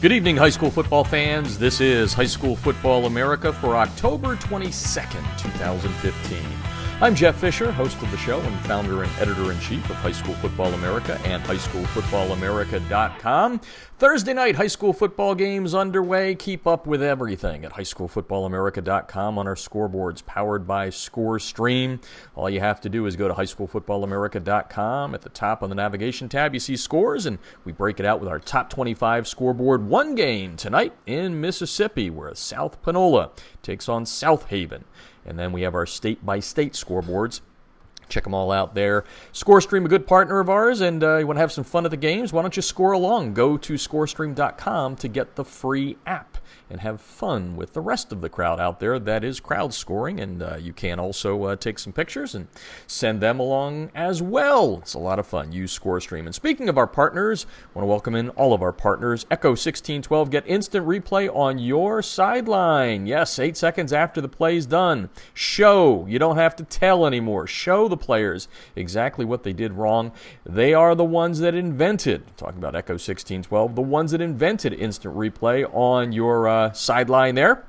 Good evening, high school football fans. This is High School Football America for October 22nd, 2015. I'm Jeff Fisher, host of the show and founder and editor-in-chief of High School Football America and highschoolfootballamerica.com. Thursday night high school football games underway. Keep up with everything at highschoolfootballamerica.com on our scoreboards powered by ScoreStream. All you have to do is go to highschoolfootballamerica.com. At the top on the navigation tab, you see scores, and we break it out with our top 25 scoreboard. One game tonight in Mississippi where South Panola takes on South Haven. And then we have our state-by-state scoreboards. Check them all out there. ScoreStream, a good partner of ours, and you want to have some fun at the games? Why don't you score along? Go to scorestream.com to get the free app and have fun with the rest of the crowd out there that is crowd scoring. And you can also take some pictures and send them along as well. It's a lot of fun. Use ScoreStream. And speaking of our partners, I want to welcome in all of our partners. Echo 1612, get instant replay on your sideline. Yes, 8 seconds after the play's done. Show. You don't have to tell anymore. Show the players exactly what they did wrong. They are the ones that invented, talking about Echo 1612, the ones that invented instant replay on your sideline there.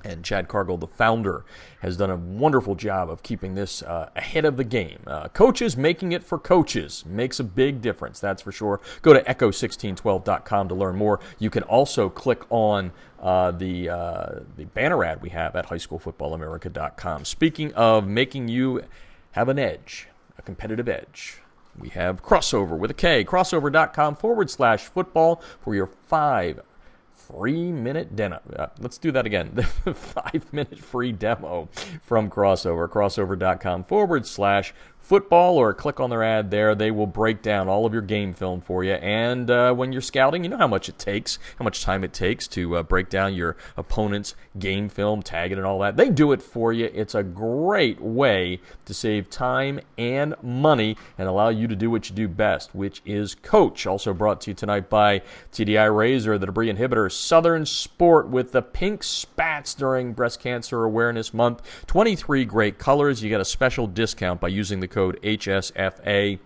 And Chad Cargill, the founder, has done a wonderful job of keeping this ahead of the game. Coaches making it for coaches makes a big difference, that's for sure. Go to echo1612.com to learn more. You can also click on the banner ad we have at highschoolfootballamerica.com. Speaking of making you have an edge, a competitive edge, we have Crossover with a K, crossover.com/football for your 3-minute demo. Let's do that again. The 5-minute free demo from Crossover. Crossover.com/football, or click on their ad there. They will break down all of your game film for you. And when you're scouting, you know how much time it takes to break down your opponent's game film, tag it and all that. They do it for you. It's a great way to save time and money and allow you to do what you do best, which is coach. Also brought to you tonight by TDI Razor, the debris inhibitor. Southern Sport with the pink spats during Breast Cancer Awareness Month. 23 great colors. You get a special discount by using the code HSFA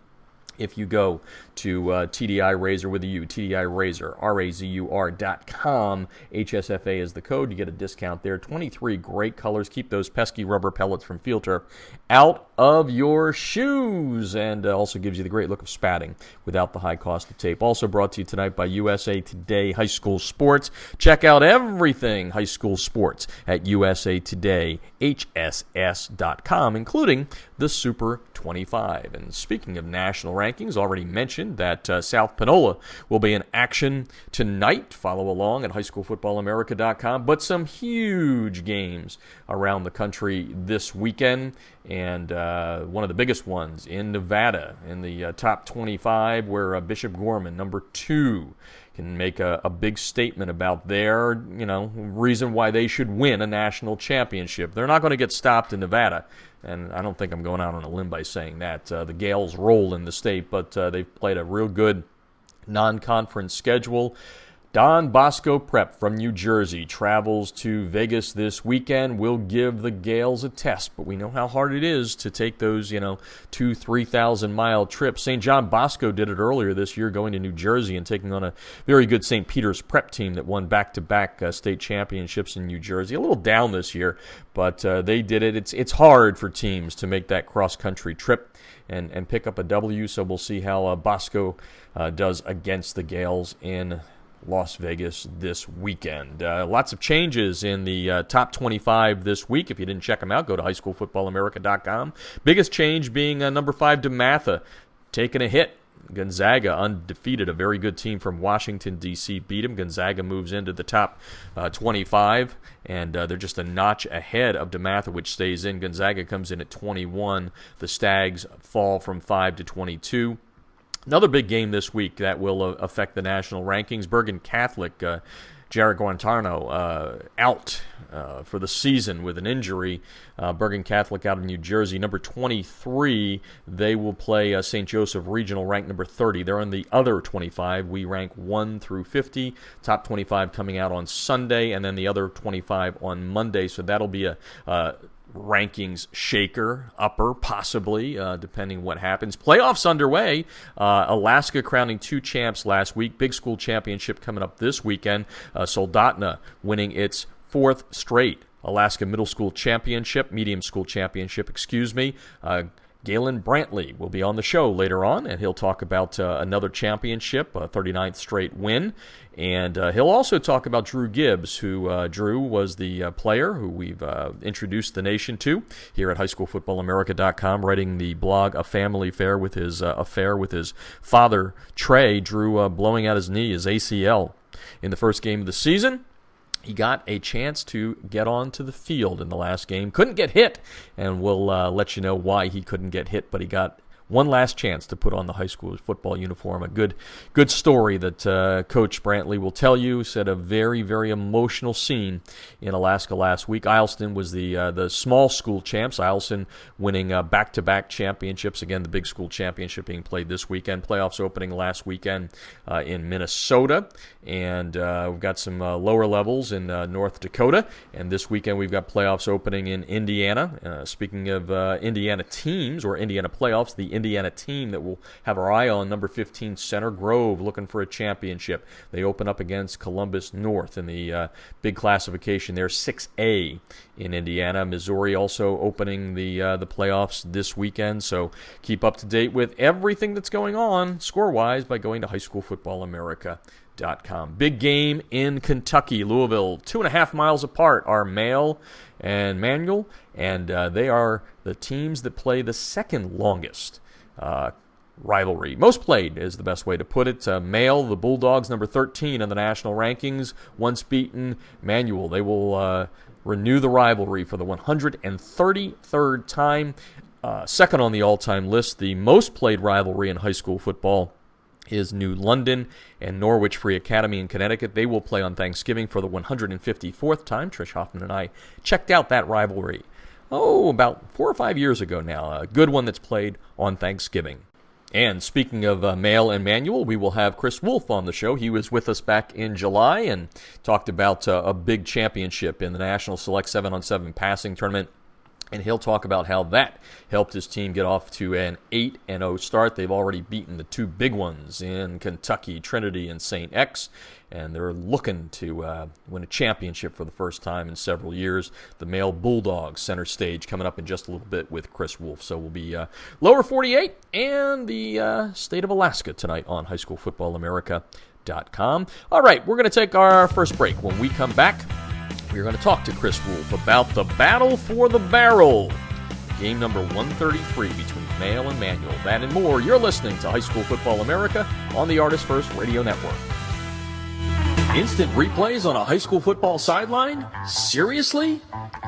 if you go to TDI Razor with a U, TDI Razor, RAZUR.com. HSFA is the code. You get a discount there. 23 great colors. Keep those pesky rubber pellets from field turf out of your shoes, and also gives you the great look of spatting without the high cost of tape. Also brought to you tonight by USA Today High School Sports. Check out everything high school sports at USA Today HSS.com, including the Super 25. And speaking of national rankings, already mentioned that South Panola will be in action tonight. Follow along at highschoolfootballamerica.com. But some huge games around the country this weekend, and one of the biggest ones in Nevada in the top 25, where Bishop Gorman, number 2, can make a big statement about their, reason why they should win a national championship. They're not going to get stopped in Nevada, and I don't think I'm going out on a limb by saying that. The Gales roll in the state, but they've played a real good non-conference schedule. Don Bosco Prep from New Jersey travels to Vegas this weekend. We'll give the Gales a test, but we know how hard it is to take those, 2,000-3,000 mile trips. St. John Bosco did it earlier this year, going to New Jersey and taking on a very good St. Peter's Prep team that won back-to-back state championships in New Jersey. A little down this year, but they did it. It's hard for teams to make that cross-country trip and pick up a W, so we'll see how Bosco does against the Gales in Las Vegas this weekend. Lots of changes in the top 25 this week. If you didn't check them out, go to highschoolfootballamerica.com. Biggest change being number 5, DeMatha, taking a hit. Gonzaga, undefeated, a very good team from Washington, D.C., beat him. Gonzaga moves into the top 25, and they're just a notch ahead of DeMatha, which stays in. Gonzaga comes in at 21. The Stags fall from 5 to 22. Another big game this week that will affect the national rankings. Bergen Catholic, Jared Guantano out for the season with an injury. Bergen Catholic out of New Jersey. Number 23, they will play St. Joseph Regional, ranked number 30. They're on the other 25. We rank 1 through 50. Top 25 coming out on Sunday, and then the other 25 on Monday. So that'll be a rankings shaker, upper, possibly, depending what happens. Playoffs underway. Alaska crowning 2 champs last week. Big school championship coming up this weekend. Soldotna winning its 4th straight Alaska Middle School Championship, Medium School Championship, Galen Brantley will be on the show later on, and he'll talk about another championship, a 39th straight win. And he'll also talk about Drew Gibbs, who Drew was the player who we've introduced the nation to here at highschoolfootballamerica.com, writing the blog A Family Affair with his father, Trey. Drew blowing out his knee, his ACL, in the first game of the season. He got a chance to get onto the field in the last game. Couldn't get hit, and we'll let you know why he couldn't get hit, but he got one last chance to put on the high school football uniform. A good story that Coach Brantley will tell you. Said a very, very emotional scene in Alaska last week. Eielson was the small school champs. Eielson winning back-to-back championships. Again, the big school championship being played this weekend. Playoffs opening last weekend in Minnesota. And we've got some lower levels in North Dakota. And this weekend we've got playoffs opening in Indiana. Speaking of Indiana teams or Indiana playoffs, the Indiana team that we'll have our eye on, number 15, Center Grove, looking for a championship. They open up against Columbus North in the big classification there, 6A in Indiana. Missouri also opening the playoffs this weekend. So keep up to date with everything that's going on score-wise by going to highschoolfootballamerica.com. Big game in Kentucky, Louisville. 2.5 miles apart are Male and Manual, and they are the teams that play the second longest rivalry. Most played is the best way to put it. Male, the Bulldogs, number 13 in the national rankings. Once beaten, Manual. They will renew the rivalry for the 133rd time. Second on the all-time list, the most played rivalry in high school football is New London and Norwich Free Academy in Connecticut. They will play on Thanksgiving for the 154th time. Trish Hoffman and I checked out that rivalry, about 4 or 5 years ago now. A good one that's played on Thanksgiving. And speaking of Male and Manual, we will have Chris Wolfe on the show. He was with us back in July and talked about a big championship in the National Select 7-on-7 passing tournament. And he'll talk about how that helped his team get off to an 8-0 start. They've already beaten the 2 big ones in Kentucky, Trinity, and St. X. And they're looking to win a championship for the first time in several years. The Male Bulldogs center stage coming up in just a little bit with Chris Wolfe. So we'll be lower 48 and the state of Alaska tonight on highschoolfootballamerica.com. All right, we're going to take our first break. When we come back, we're going to talk to Chris Wolfe about the battle for the barrel. Game number 133 between Male and Manual. That and more. You're listening to High School Football America on the Artist First Radio Network. Instant replays on a high school football sideline? Seriously?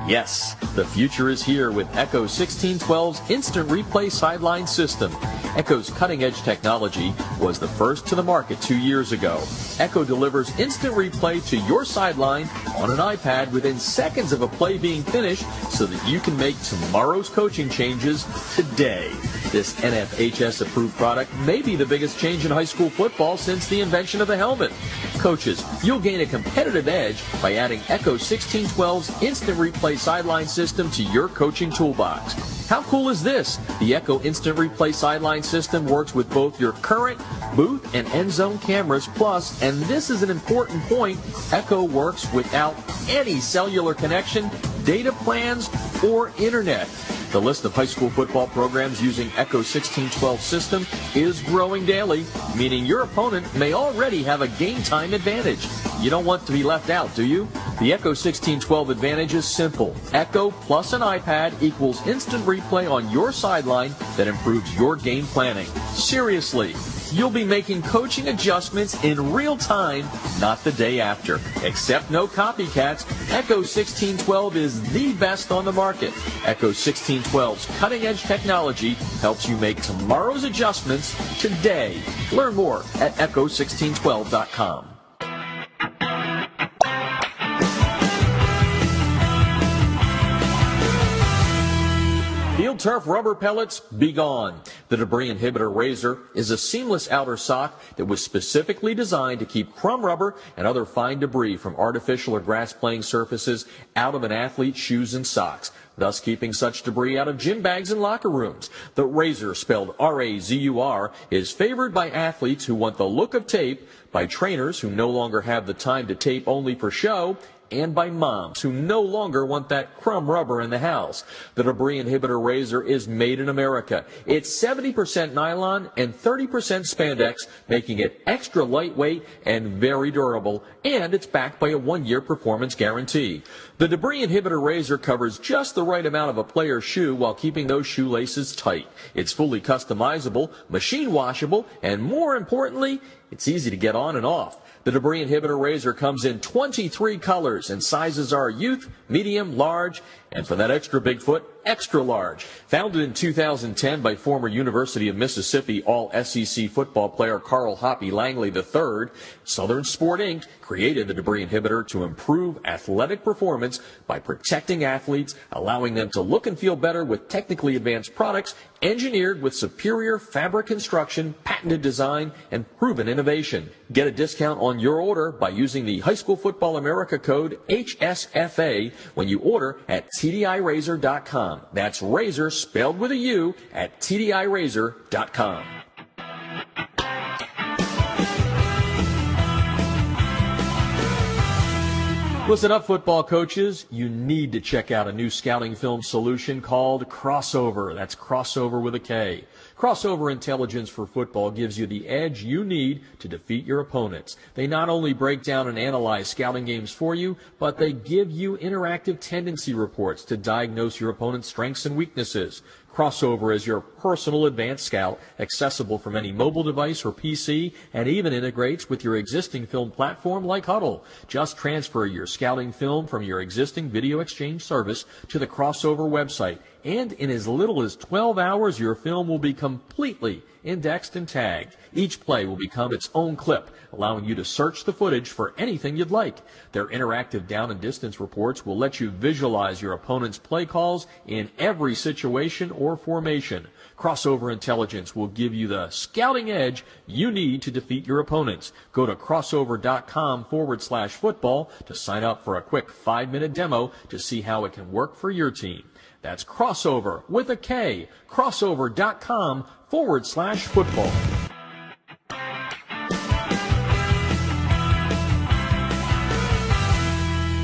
Yes, the future is here with Echo 1612's Instant Replay Sideline System. Echo's cutting-edge technology was the first to the market 2 years ago. Echo delivers instant replay to your sideline on an iPad within seconds of a play being finished so that you can make tomorrow's coaching changes today. This NFHS-approved product may be the biggest change in high school football since the invention of the helmet. Coaches, you'll gain a competitive edge by adding Echo 1612's Instant Replay Sideline System to your coaching toolbox. How cool is this? The Echo Instant Replay Sideline System works with both your current booth and end zone cameras, plus, and this is an important point, Echo works without any cellular connection, data plans, or internet. The list of high school football programs using Echo 1612 system is growing daily, meaning your opponent may already have a game time advantage. You don't want to be left out, do you? The Echo 1612 advantage is simple. Echo plus an iPad equals instant replay on your sideline that improves your game planning. Seriously, you'll be making coaching adjustments in real time, not the day after. Except no copycats, Echo 1612 is the best on the market. Echo 1612's cutting-edge technology helps you make tomorrow's adjustments today. Learn more at echo1612.com. Field Turf rubber pellets, be gone. The Debris Inhibitor Razor is a seamless outer sock that was specifically designed to keep crumb rubber and other fine debris from artificial or grass playing surfaces out of an athlete's shoes and socks, thus keeping such debris out of gym bags and locker rooms. The Razor, spelled R-A-Z-U-R, is favored by athletes who want the look of tape, by trainers who no longer have the time to tape only for show, and by moms who no longer want that crumb rubber in the house. The Debris Inhibitor Razor is made in America. It's 70% nylon and 30% spandex, making it extra lightweight and very durable, and it's backed by a 1-year performance guarantee. The Debris Inhibitor Razor covers just the right amount of a player's shoe while keeping those shoelaces tight. It's fully customizable, machine washable, and more importantly, it's easy to get on and off. The Debris Inhibitor Razor comes in 23 colors, and sizes are youth, medium, large, and for that extra big foot, extra large. Founded in 2010 by former University of Mississippi All-SEC football player Carl Hoppy Langley III, Southern Sport Inc. created the Debris Inhibitor to improve athletic performance by protecting athletes, allowing them to look and feel better with technically advanced products engineered with superior fabric construction, patented design, and proven innovation. Get a discount on your order by using the High School Football America code HSFA when you order at TDIRazor.com. That's razor spelled with a U at TDIRazor.com. Listen up, football coaches. You need to check out a new scouting film solution called Crossover. That's Crossover with a K. Crossover Intelligence for Football gives you the edge you need to defeat your opponents. They not only break down and analyze scouting games for you, but they give you interactive tendency reports to diagnose your opponent's strengths and weaknesses. Crossover is your personal advanced scout, accessible from any mobile device or PC, and even integrates with your existing film platform like Huddle. Just transfer your scouting film from your existing video exchange service to the Crossover website, and in as little as 12 hours, your film will be completely indexed and tagged. Each play will become its own clip, allowing you to search the footage for anything you'd like. Their interactive down and distance reports will let you visualize your opponent's play calls in every situation or formation. Crossover Intelligence will give you the scouting edge you need to defeat your opponents. Go to crossover.com/football to sign up for a quick 5-minute demo to see how it can work for your team. That's Crossover with a K, crossover.com/football.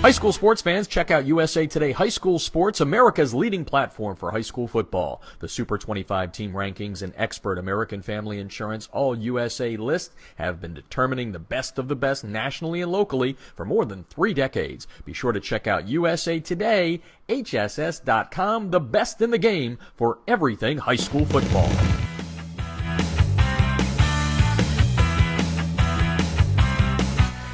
High school sports fans, check out USA Today High School Sports, America's leading platform for high school football. The Super 25 team rankings and expert American Family Insurance All-USA list have been determining the best of the best nationally and locally for more than 3 decades. Be sure to check out USA Today, HSS.com, the best in the game for everything high school football.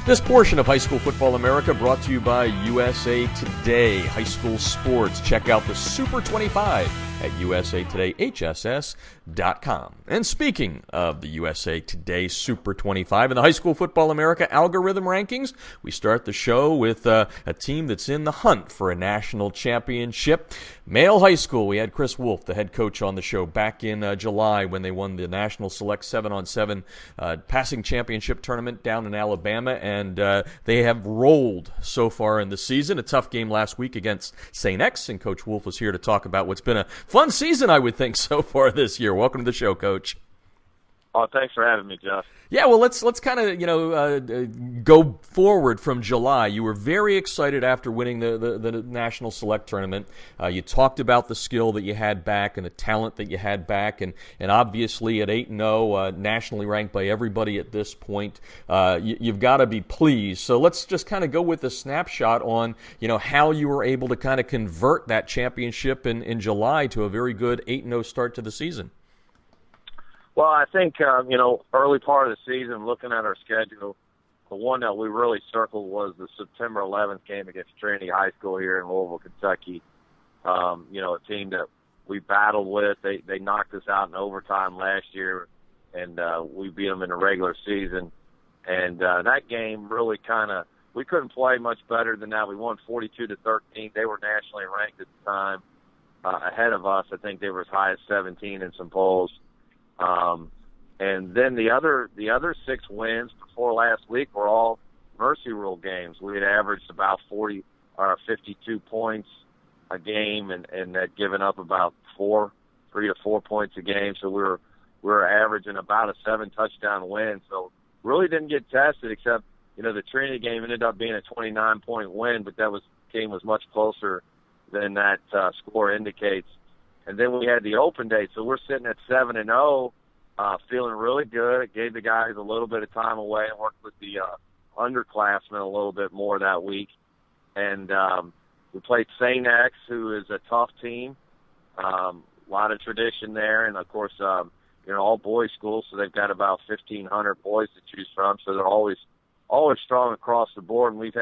This portion of High School Football America brought to you by USA Today High School Sports. Check out the Super 25 at usatodayhss.com. And speaking of the USA Today Super 25 and the High School Football America algorithm rankings, we start the show with a team that's in the hunt for a national championship. Male high school, we had Chris Wolfe, the head coach, on the show back in July when they won the National Select 7-on-7 passing championship tournament down in Alabama, and they have rolled so far in the season. A tough game last week against St. X, and Coach Wolfe was here to talk about what's been a fun season, I would think, so far this year. Welcome to the show, Coach. Oh, thanks for having me, Jeff. Yeah, well, let's kind of go forward from July. You were very excited after winning the National Select Tournament. You talked about the skill that you had back and the talent that you had back, and obviously at 8-0, nationally ranked by everybody at this point, you've got to be pleased. So let's just kind of go with a snapshot on how you were able to kind of convert that championship in July to a very good 8-0 start to the season. Well, I think, early part of the season, looking at our schedule, the one that we really circled was the September 11th game against Trinity High School here in Louisville, Kentucky. A team that we battled with. They knocked us out in overtime last year, and we beat them in the regular season. And that game really we couldn't play much better than that. We won 42-13. They were nationally ranked at the time. ahead of us. I think they were as high as 17 in some polls. And then the other 6 wins before last week were all mercy rule games. We had averaged about 40 or 52 points a game, and had given up about 3 to 4 points a game. So we were averaging about a 7 touchdown win. So really didn't get tested, except the Trinity game ended up being a 29-point win, but that game was much closer than that score indicates. And then we had the open day, so we're sitting at 7-0. Feeling really good. It gave the guys a little bit of time away and worked with the underclassmen a little bit more that week. And we played St. X, who is a tough team. A lot of tradition there. And, of course, all boys schools, so they've got about 1,500 boys to choose from. So they're always strong across the board. And we'd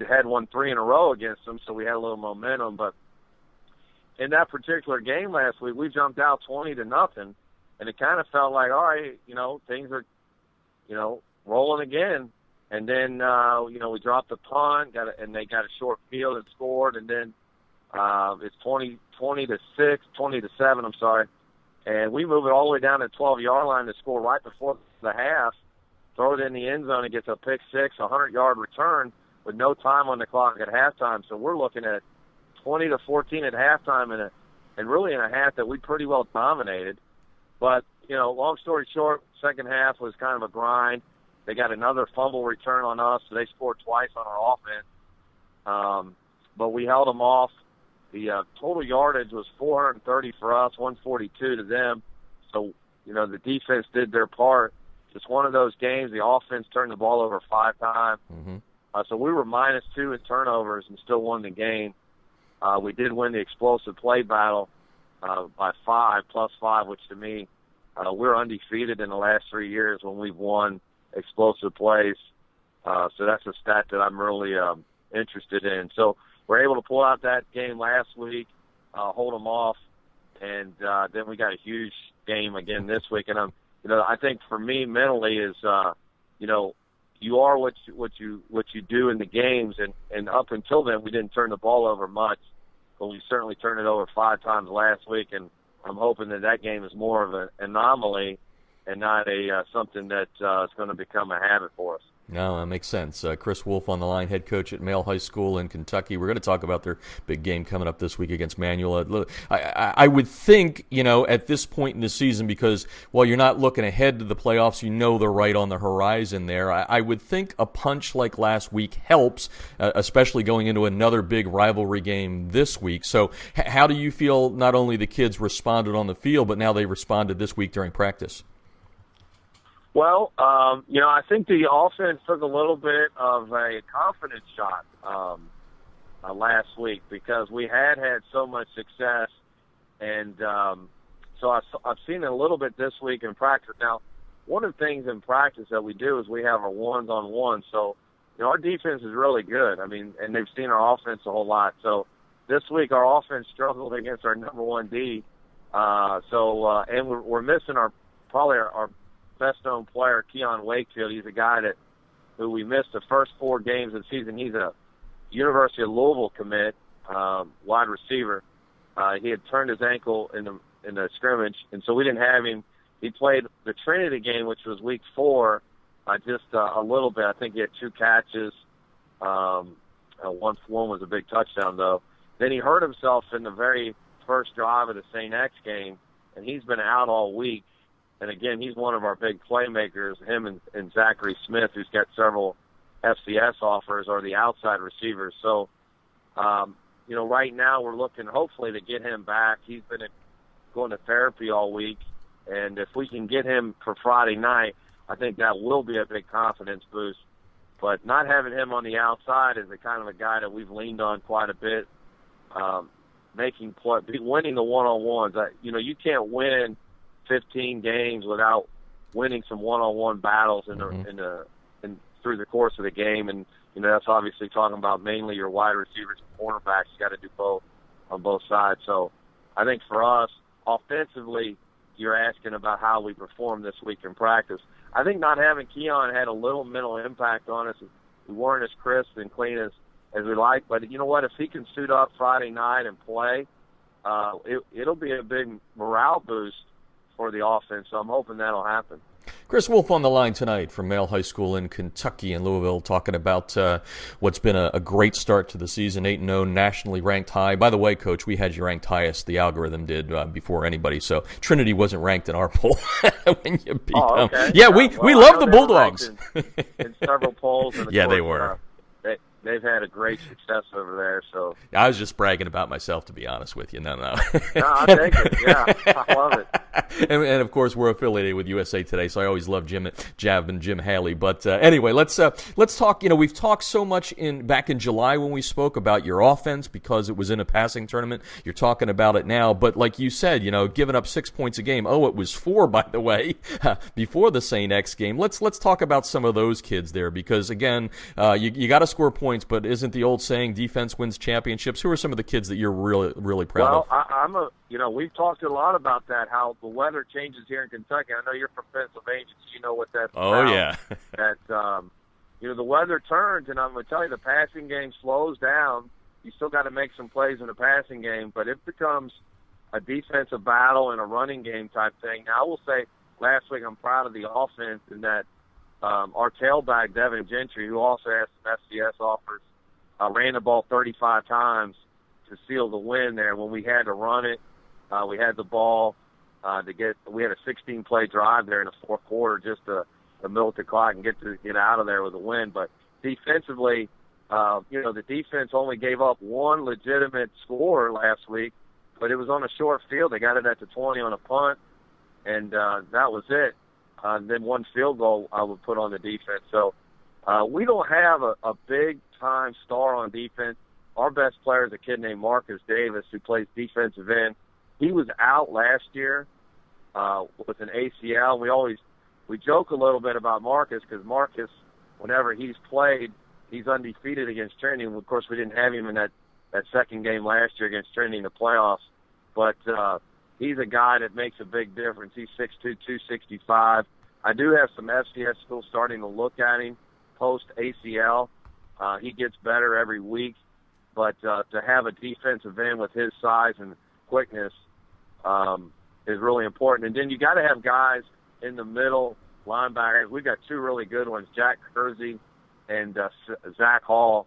had won 3 in a row against them, so we had a little momentum. But in that particular game last week, we jumped out 20-0. And it kind of felt like, all right, things are, rolling again. And then, we dropped the punt, and they got a short field and scored. And then it's 20-6, 20-7, I'm sorry. And we move it all the way down to the 12-yard line to score right before the half, throw it in the end zone, and gets a pick six, a 100-yard return with no time on the clock at halftime. So we're looking at 20-14 at halftime, and really in a half that we pretty well dominated. But, long story short, second half was kind of a grind. They got another fumble return on us, so they scored twice on our offense. But we held them off. The total yardage was 430 for us, 142 to them. So, the defense did their part. Just one of those games, the offense turned the ball over 5 times. Mm-hmm. So we were -2 in turnovers and still won the game. We did win the explosive play battle by 5, +5, which to me, we're undefeated in the last 3 years when we've won explosive plays. So that's a stat that I'm really interested in. So we're able to pull out that game last week, hold them off, and then we got a huge game again this week. And I think for me mentally is, you are what you do in the games, and up until then we didn't turn the ball over much, but we certainly turned it over 5 times last week, and I'm hoping that game is more of an anomaly and not something that is going to become a habit for us. No, that makes sense. Chris Wolfe on the line, head coach at Male High School in Kentucky. We're going to talk about their big game coming up this week against Manual. I would think, at this point in the season, because while you're not looking ahead to the playoffs, they're right on the horizon there. I would think a punch like last week helps, especially going into another big rivalry game this week. So how do you feel not only the kids responded on the field, but now they responded this week during practice? Well, I think the offense took a little bit of a confidence shot last week because we had so much success, and so I've seen it a little bit this week in practice. Now, one of the things in practice that we do is we have our ones-on-one, so our defense is really good. I mean, and they've seen our offense a whole lot. So this week our offense struggled against our number 1 D, and we're missing our best-known player, Keon Wakefield. He's a guy who we missed the first 4 games of the season. He's a University of Louisville commit, wide receiver. He had turned his ankle in the scrimmage, and so we didn't have him. He played the Trinity game, which was week 4, just a little bit. I think he had 2 catches. One was a big touchdown, though. Then he hurt himself in the very first drive of the St. X game, and he's been out all week. And, again, he's one of our big playmakers. Him and Zachary Smith, who's got several FCS offers, are the outside receivers. So, right now we're looking hopefully to get him back. He's been going to therapy all week. And if we can get him for Friday night, I think that will be a big confidence boost. But not having him on the outside is the kind of a guy that we've leaned on quite a bit, winning the one-on-ones. You can't win 15 games without winning some one-on-one battles through the course of the game, and that's obviously talking about mainly your wide receivers and cornerbacks. You got to do both on both sides. So I think for us, offensively, you're asking about how we perform this week in practice. I think not having Keon had a little mental impact on us. We weren't as crisp and clean as we like, but you know what? If he can suit up Friday night and play, it'll be a big morale boost for the offense. So I'm hoping that'll happen. Chris Wolfe on the line tonight from Male High School in Kentucky in Louisville, talking about what's been a great start to the season, 8-0, nationally ranked high. By the way, Coach, we had you ranked highest. The algorithm did before anybody, so Trinity wasn't ranked in our poll when you beat them. Okay. Yeah, we love the Bulldogs. In several polls. And yeah, they were. They've had a great success over there. So I was just bragging about myself, to be honest with you. No. No, I'll take it. Yeah, I love it. And of course, we're affiliated with USA Today, so I always love Jav and Jim Haley. But anyway, let's talk. We've talked so much back in July when we spoke about your offense because it was in a passing tournament. You're talking about it now, but like you said, giving up 6 points a game. Oh, it was 4, by the way, before the St. X game. Let's talk about some of those kids there because again, you got to score points. But isn't the old saying defense wins championships? Who are some of the kids that you're really proud of? Well, we've talked a lot about that, how the weather changes here in Kentucky. I know you're from Pennsylvania, so you know what that's about. Oh, yeah. That, the weather turns, and I'm going to tell you, the passing game slows down. You still got to make some plays in the passing game, but it becomes a defensive battle and a running game type thing. Now, I will say last week I'm proud of the offense in that our tailback, Devin Gentry, who also has some FCS offers, ran the ball 35 times to seal the win there. When we had to run it, we had the ball we had a 16-play drive there in the fourth quarter just to milk the clock and get out of there with a win. But defensively, the defense only gave up one legitimate score last week, but it was on a short field. They got it at the 20 on a punt, and that was it. Then one field goal I would put on the defense. So we don't have a big-time star on defense. Our best player is a kid named Marcus Davis who plays defensive end. He was out last year with an ACL. We joke a little bit about Marcus because Marcus, whenever he's played, he's undefeated against Trinity. And, of course, we didn't have him in that second game last year against Trinity in the playoffs. But he's a guy that makes a big difference. He's 6'2", 265. I do have some FCS schools starting to look at him post-ACL. He gets better every week. But to have a defensive end with his size and quickness is really important. And then you got to have guys in the middle, linebackers. We've got two really good ones, Jack Kersey and Zach Hall.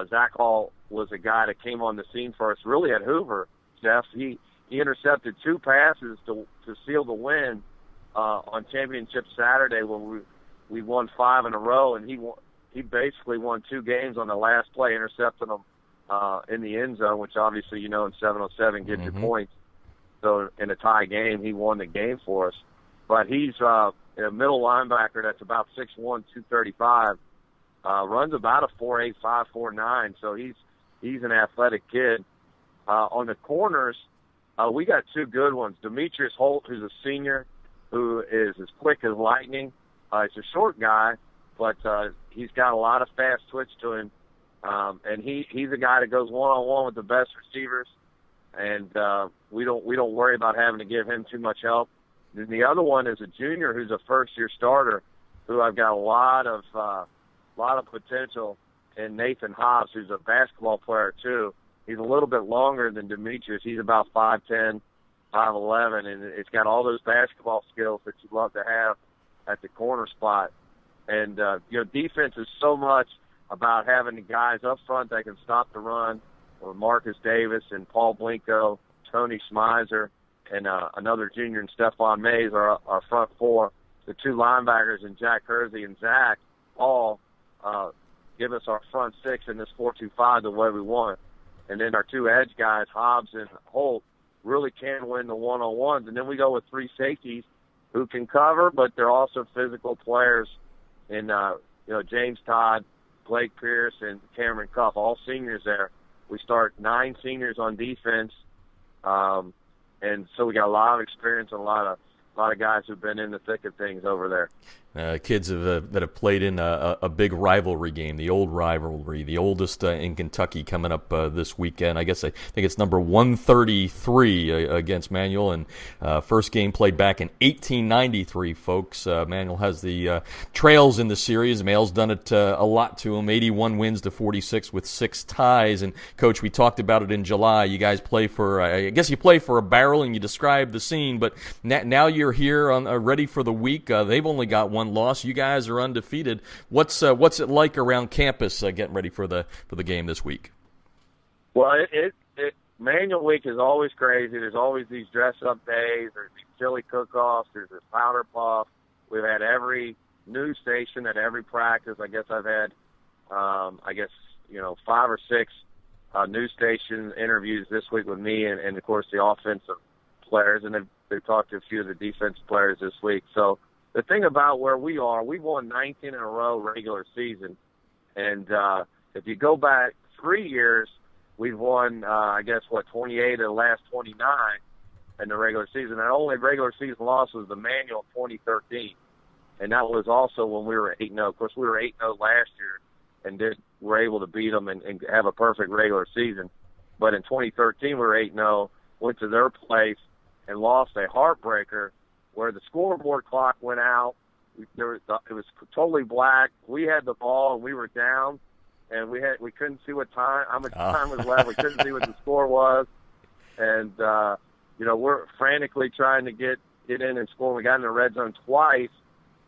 Zach Hall was a guy that came on the scene for us really at Hoover, Jeff. He intercepted 2 passes to seal the win on Championship Saturday when we won 5 in a row, and he basically won 2 games on the last play, intercepting them in the end zone, which obviously, in 7-on-7 gets you points. So in a tie game, he won the game for us. But he's a middle linebacker that's about 6'1", 235, runs about a 4.8, 5.49, so he's an athletic kid. On the corners, we got 2 good ones. Demetrius Holt, who's a senior, who is as quick as lightning. He's a short guy, but he's got a lot of fast twitch to him. And he's a guy that goes one-on-one with the best receivers, and we don't worry about having to give him too much help. Then the other one is a junior who's a first-year starter, who I've got a lot of potential in, Nathan Hobbs, who's a basketball player too. He's a little bit longer than Demetrius. He's about 5'10", 5'11", and it's got all those basketball skills that you love to have at the corner spot. And defense is so much about having the guys up front that can stop the run, or Marcus Davis and Paul Blinko, Tony Schmeiser, and another junior, and Stephon Mays are our front 4. The 2 linebackers, and Jack Kersey and Zach, all give us our front 6 in this 4-2-5 the way we want. And then our 2 edge guys, Hobbs and Holt, really can win the one-on-ones. And then we go with 3 safeties who can cover, but they're also physical players in James Todd, Blake Pierce, and Cameron Cuff, all seniors there. We start 9 seniors on defense, and so we got a lot of experience and a lot of guys who've been in the thick of things over there. Kids that have played in a big rivalry game, the old rivalry, the oldest in Kentucky, coming up this weekend. I think it's number 133 against Manual, and first game played back in 1893, folks. Manual has the trails in the series. Male's done it a lot to him, 81 wins to 46 with 6 ties. And, Coach, we talked about it in July. You guys play for, I guess you play for a barrel, and you described the scene, but now you're here ready for the week. They've only got one loss. You guys are undefeated. What's it like around campus getting ready for the game this week? Well, Manual Week is always crazy. There's always these dress-up days. There's these chili cook-offs. There's this powder puff. We've had every news station at every practice. I guess I've had, 5 or 6 news station interviews this week with me and of course, the offensive players, and they've talked to a few of the defensive players this week. So the thing about where we are, we've won 19 in a row regular season. And if you go back 3 years, we've won, 28 of the last 29 in the regular season. Our only regular season loss was the Manual 2013. And that was also when we were 8-0. Of course, we were 8-0 last year and were able to beat them and have a perfect regular season. But in 2013, we were 8-0, went to their place and lost a heartbreaker where the scoreboard clock went out. It was totally black. We had the ball and we were down, and we couldn't see how much time was left. We couldn't see what the score was, and we're frantically trying to get in and score. We got in the red zone twice,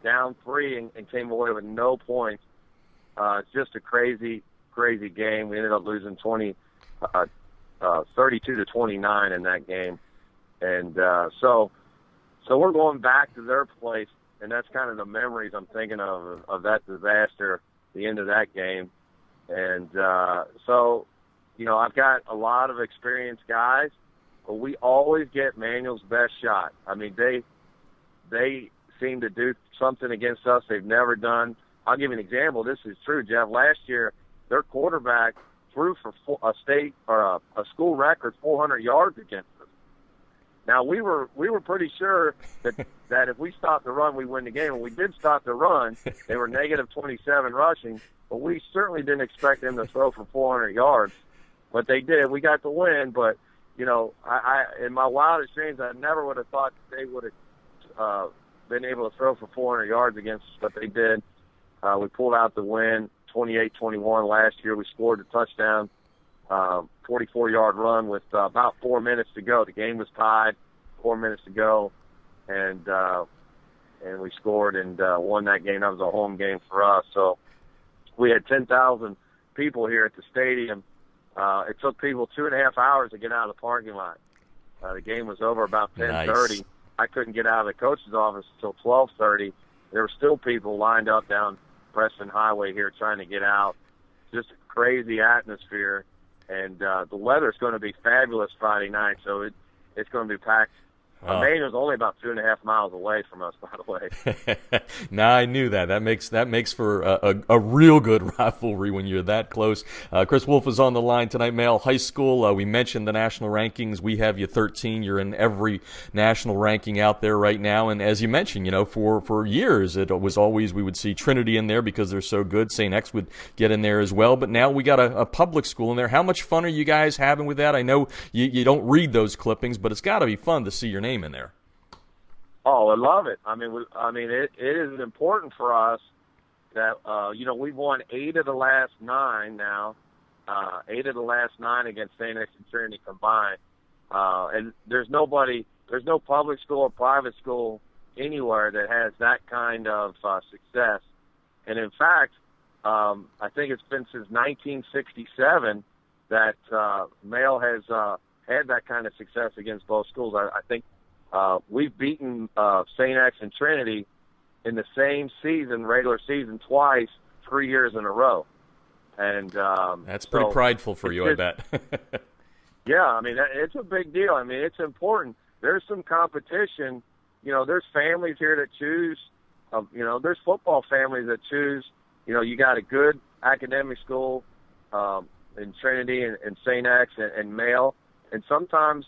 down 3, and came away with no points. It's just a crazy game. We ended up losing 32-29 in that game, and so we're going back to their place, and that's kind of the memories I'm thinking of that disaster, the end of that game. And I've got a lot of experienced guys, but we always get Manual's best shot. I mean, they seem to do something against us they've never done. I'll give you an example. This is true, Jeff. Last year, their quarterback threw for a state or a school record 400 yards against us. Now, we were pretty sure that if we stopped the run, we win the game. And we did stop the run. They were negative 27 rushing, but we certainly didn't expect them to throw for 400 yards. But they did. We got the win. But, I in my wildest dreams, I never would have thought that they would have been able to throw for 400 yards against us, but they did. We pulled out the win, 28-21 last year. We scored a touchdown, 44-yard run with about 4 minutes to go. The game was tied, 4 minutes to go, and we scored and won that game. That was a home game for us. So we had 10,000 people here at the stadium. It took people 2.5 hours to get out of the parking lot. The game was over about 10:30. Nice. I couldn't get out of the coach's office until 12:30. There were still people lined up down Preston Highway here trying to get out. Just a crazy atmosphere. And the weather's going to be fabulous Friday night, so it's going to be packed. Manual's only about 2.5 miles away from us, by the way. Nah, I knew that. That makes for a real good rivalry when you're that close. Chris Wolfe is on the line tonight, Male High School. We mentioned the national rankings. We have you 13. You're in every national ranking out there right now. And as you mentioned, for years it was always we would see Trinity in there because they're so good. St. X would get in there as well. But now we got a public school in there. How much fun are you guys having with that? I know you don't read those clippings, but it's got to be fun to see your name in there. Oh, I love it. It is important for us that we've won 8 of the last 9 now, 8 of the last 9 against St. X and Trinity combined, and there's no public school or private school anywhere that has that kind of success. And in fact, I think it's been since 1967 that Male has had that kind of success against both schools. I think we've beaten St. X and Trinity in the same season, regular season, twice, 3 years in a row. And that's pretty prideful for you, I bet. Yeah, it's a big deal. It's important. There's some competition. There's families here that choose. There's football families that choose. You got a good academic school in Trinity and St. X and Male. And sometimes,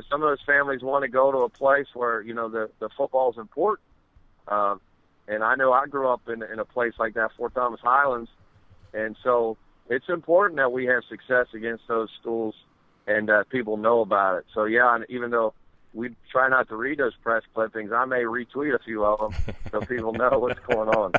some of those families want to go to a place where, the football is important. And I know I grew up in a place like that, Fort Thomas Highlands, and so it's important that we have success against those schools and that people know about it. So, yeah, and even though we try not to read those press clippings, I may retweet a few of them so people know what's going on.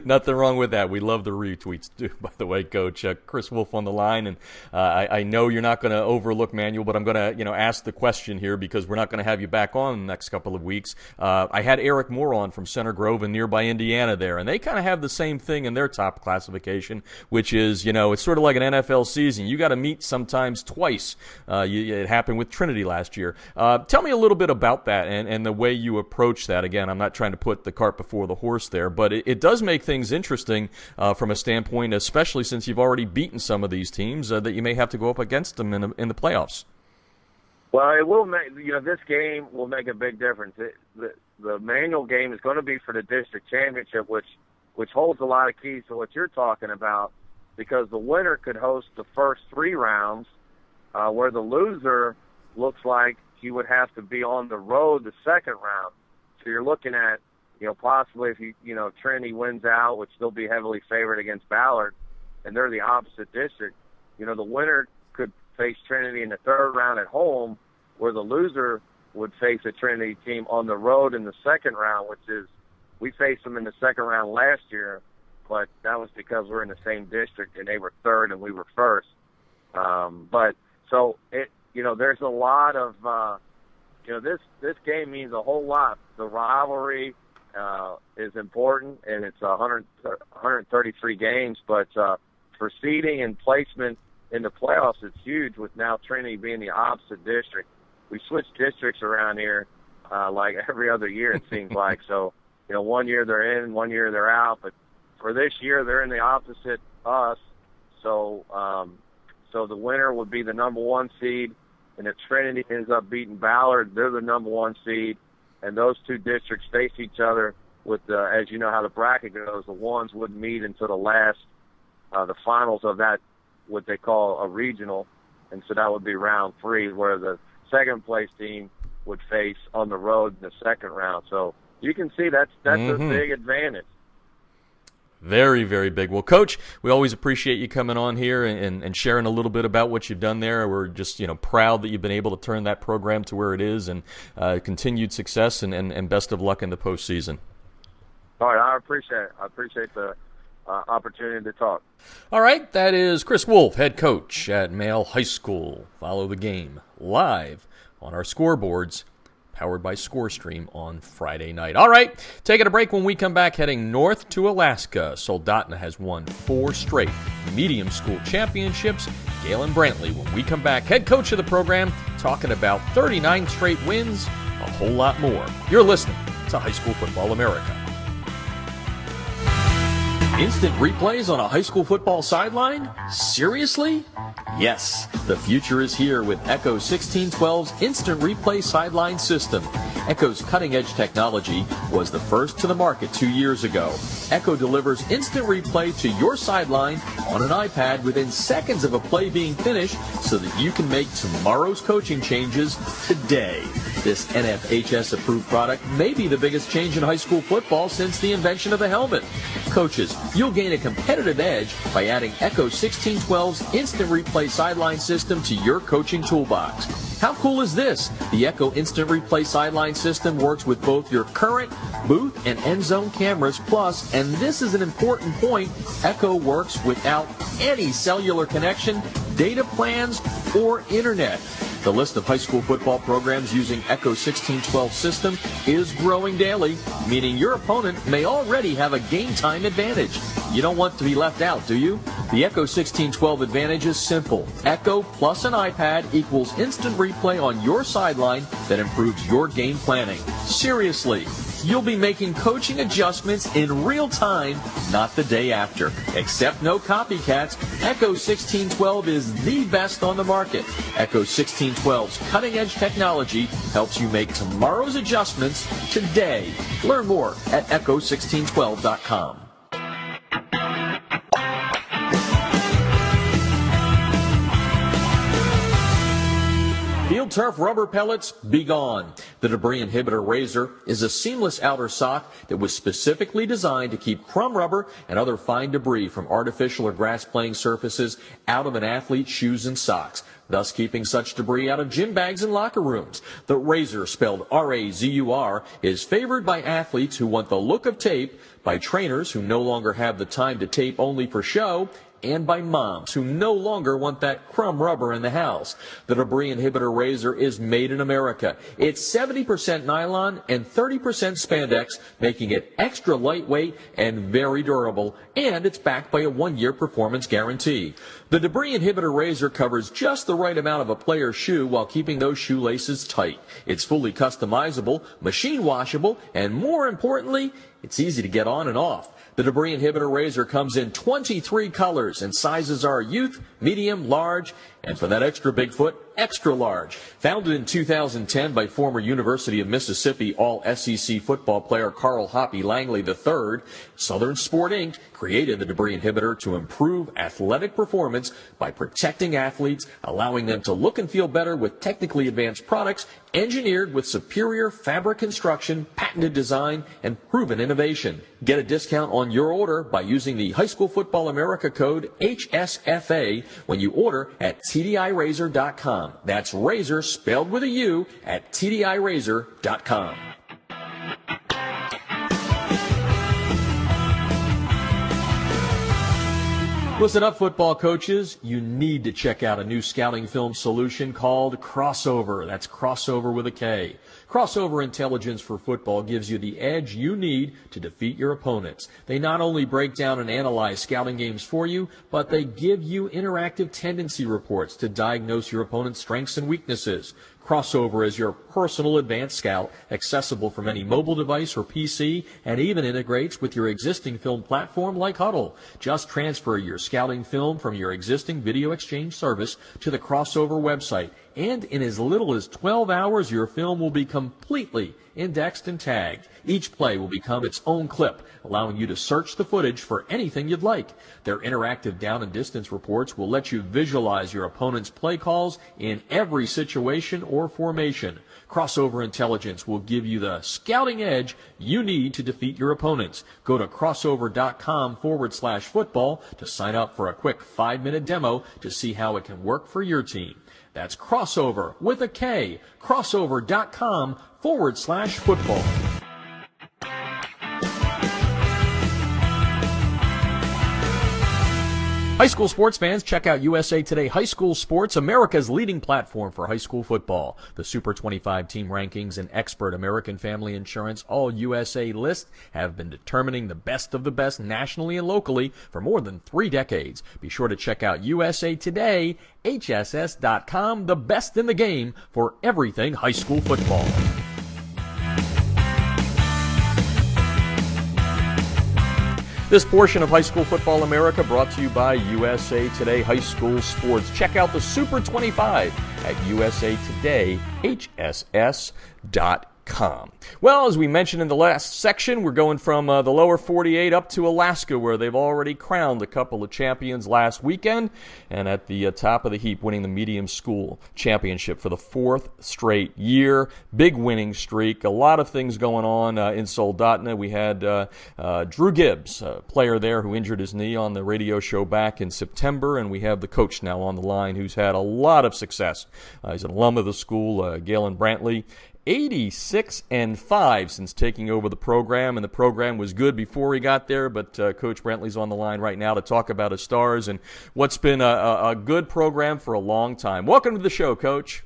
Nothing wrong with that. We love the retweets, too, by the way, Coach. Chris Wolfe on the line, and I know you're not going to overlook Manuel, but I'm going to ask the question here because we're not going to have you back on the next couple of weeks. I had Eric Moore on from Center Grove in nearby Indiana there, and they kind of have the same thing in their top classification, which is, it's sort of like an NFL season. You got to meet sometimes twice. It happened with Trinity last year. Tell me a little bit about that and the way you approach that. Again, I'm not trying to put the cart before the horse there, but it does make things interesting from a standpoint, especially since you've already beaten some of these teams that you may have to go up against them in the playoffs. Well, it will make, this game will make a big difference. The Manual game is going to be for the district championship, which holds a lot of keys to what you're talking about, because the winner could host the first 3 rounds, where the loser looks like he would have to be on the road the second round. So you're looking at, possibly if Trinity wins out, which they'll be heavily favored against Ballard, and they're the opposite district, the winner could face Trinity in the third round at home, where the loser would face a Trinity team on the road in the second round, which is, we faced them in the second round last year, but that was because we're in the same district and they were third and we were first. But so there's a lot of, this game means a whole lot. The rivalry is important, and it's 133 games, but for seeding and placement in the playoffs, it's huge, with now Trinity being the opposite district. We switch districts around here like every other year, it seems like. So, one year they're in, one year they're out, but for this year they're in the opposite us. So, so the winner would be the number 1 seed. And if Trinity ends up beating Ballard, they're the number 1 seed. And those 2 districts face each other with, as you know how the bracket goes, the ones wouldn't meet until the finals of that, what they call a regional. And so that would be round 3, where the second place team would face on the road in the second round. So you can see that's a big advantage. Very, very big. Well, Coach, we always appreciate you coming on here and sharing a little bit about what you've done there. We're just, proud that you've been able to turn that program to where it is, and continued success and best of luck in the postseason. All right, I appreciate it. I appreciate the opportunity to talk. All right, that is Chris Wolfe, head coach at Male High School. Follow the game live on our scoreboards, powered by ScoreStream on Friday night. All right, taking a break. When we come back, heading north to Alaska. Soldotna has won 4 straight medium school championships. Galen Brantley, when we come back, head coach of the program, talking about 39 straight wins, a whole lot more. You're listening to High School Football America. Instant replays on a high school football sideline? Seriously? Yes, the future is here with Echo 1612's Instant Replay Sideline System. Echo's cutting-edge technology was the first to the market 2 years ago. Echo delivers instant replay to your sideline on an iPad within seconds of a play being finished, so that you can make tomorrow's coaching changes today. This NFHS-approved product may be the biggest change in high school football since the invention of the helmet. Coaches, you'll gain a competitive edge by adding Echo 1612's Instant Replay Sideline System to your coaching toolbox. How cool is this? The Echo Instant Replay Sideline System works with both your current booth and end zone cameras, plus, and this is an important point, Echo works without any cellular connection, data plans, or internet. The list of high school football programs using Echo 1612 system is growing daily, meaning your opponent may already have a game time advantage. You don't want to be left out, do you? The Echo 1612 advantage is simple. Echo plus an iPad equals instant replay on your sideline that improves your game planning. Seriously, you'll be making coaching adjustments in real time, not the day after. Except no copycats, Echo 1612 is the best on the market. Echo 1612's cutting-edge technology helps you make tomorrow's adjustments today. Learn more at echo1612.com. Field Turf rubber pellets, be gone. The Debris Inhibitor Razor is a seamless outer sock that was specifically designed to keep crumb rubber and other fine debris from artificial or grass playing surfaces out of an athlete's shoes and socks, thus keeping such debris out of gym bags and locker rooms. The Razor, spelled R-A-Z-U-R, is favored by athletes who want the look of tape, by trainers who no longer have the time to tape only for show, and by moms who no longer want that crumb rubber in the house. The Debris Inhibitor Razor is made in America. It's 70% nylon and 30% spandex, making it extra lightweight and very durable, and it's backed by a 1-year performance guarantee. The Debris Inhibitor Razor covers just the right amount of a player's shoe while keeping those shoelaces tight. It's fully customizable, machine washable, and more importantly, it's easy to get on and off. The Debris Inhibitor Razor comes in 23 colors, and sizes are youth, medium, large, and for that extra big foot, extra large. Founded in 2010 by former University of Mississippi All-SEC football player Carl Hoppy Langley III, Southern Sport Inc. created the Debris Inhibitor to improve athletic performance by protecting athletes, allowing them to look and feel better with technically advanced products engineered with superior fabric construction, patented design, and proven innovation. Get a discount on your order by using the High School Football America code HSFA when you order at TDIRazor.com. That's razor spelled with a U at TDIRazor.com. Listen up, football coaches. You need to check out a new scouting film solution called Crossover. That's Crossover with a K. Crossover Intelligence for Football gives you the edge you need to defeat your opponents. They not only break down and analyze scouting games for you, but they give you interactive tendency reports to diagnose your opponent's strengths and weaknesses. Crossover is your personal advanced scout, accessible from any mobile device or PC, and even integrates with your existing film platform like Huddle. Just transfer your scouting film from your existing video exchange service to the Crossover website, and in as little as 12 hours, your film will be completely indexed and tagged. Each play will become its own clip, allowing you to search the footage for anything you'd like. Their interactive down and distance reports will let you visualize your opponent's play calls in every situation or formation. Crossover Intelligence will give you the scouting edge you need to defeat your opponents. Go to crossover.com/football to sign up for a quick 5-minute demo to see how it can work for your team. That's Crossover with a K, crossover.com/football. High school sports fans, check out USA Today High School Sports, America's leading platform for high school football. The Super 25 team rankings and expert American Family Insurance All-USA list have been determining the best of the best nationally and locally for more than 3 decades. Be sure to check out USA Today, HSS.com, the best in the game for everything high school football. This portion of High School Football America brought to you by USA Today High School Sports. Check out the Super 25 at usatodayhss.com. Well, as we mentioned in the last section, we're going from the lower 48 up to Alaska, where they've already crowned a couple of champions last weekend, and at the top of the heap, winning the medium school championship for the 4th straight year. Big winning streak. A lot of things going on in Soldotna. We had Drew Gibbs, a player there who injured his knee, on the radio show back in September, and we have the coach now on the line who's had a lot of success. He's an alum of the school, Galen Brantley. 86-5 since taking over the program, and the program was good before he got there, but Coach Brantley's on the line right now to talk about his stars and what's been a good program for a long time. Welcome to the show, Coach.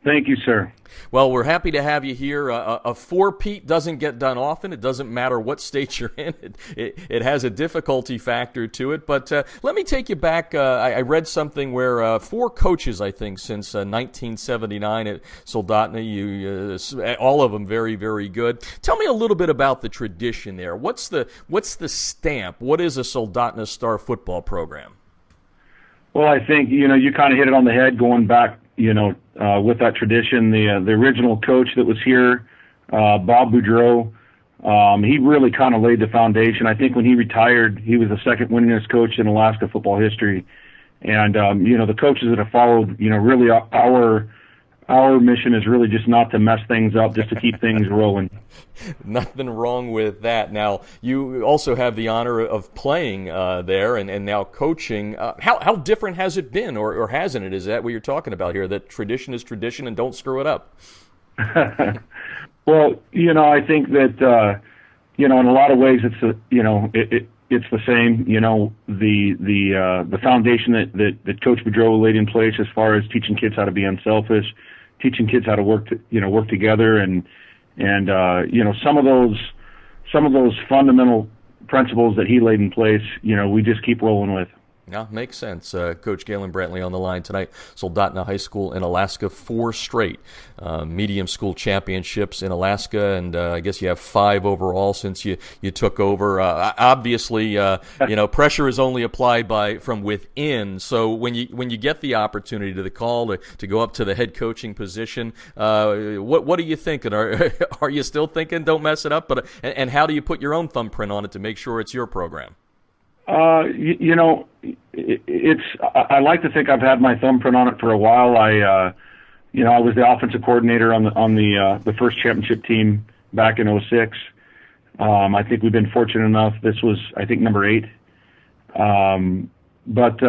Thank you, sir. Well, we're happy to have you here. A four-peat doesn't get done often. It doesn't matter what state you're in. It has a difficulty factor to it. But let me take you back. I read something where 4 coaches, I think, since 1979 at Soldotna. All of them very, very good. Tell me a little bit about the tradition there. What's the stamp? What is a Soldotna Star football program? Well, I think, you kind of hit it on the head going back, with that tradition. The original coach that was here, Bob Boudreau, he really kind of laid the foundation. I think when he retired, he was the second winningest coach in Alaska football history. And, the coaches that have followed, really our our mission is really just not to mess things up, just to keep things rolling. Nothing wrong with that. Now, you also have the honor of playing there and now coaching. How different has it been, or hasn't it? Is that what you're talking about here, that tradition is tradition and don't screw it up? Well, I think that, in a lot of ways it's the same. The foundation that Coach Boudreau laid in place as far as teaching kids how to be unselfish, teaching kids how to work together, and some of those fundamental principles that he laid in place, we just keep rolling with. Yeah, makes sense. Coach Galen Brantley on the line tonight. Soldotna High School in Alaska, 4 straight medium school championships in Alaska, and I guess you have 5 overall since you took over. Obviously, pressure is only applied from within. So when you get the opportunity to the call to go up to the head coaching position, what are you thinking? Are you still thinking don't mess it up? And how do you put your own thumbprint on it to make sure it's your program? I like to think I've had my thumbprint on it for a while. I was the offensive coordinator on the first championship team back in '06. I think we've been fortunate enough. This was, I think, number 8.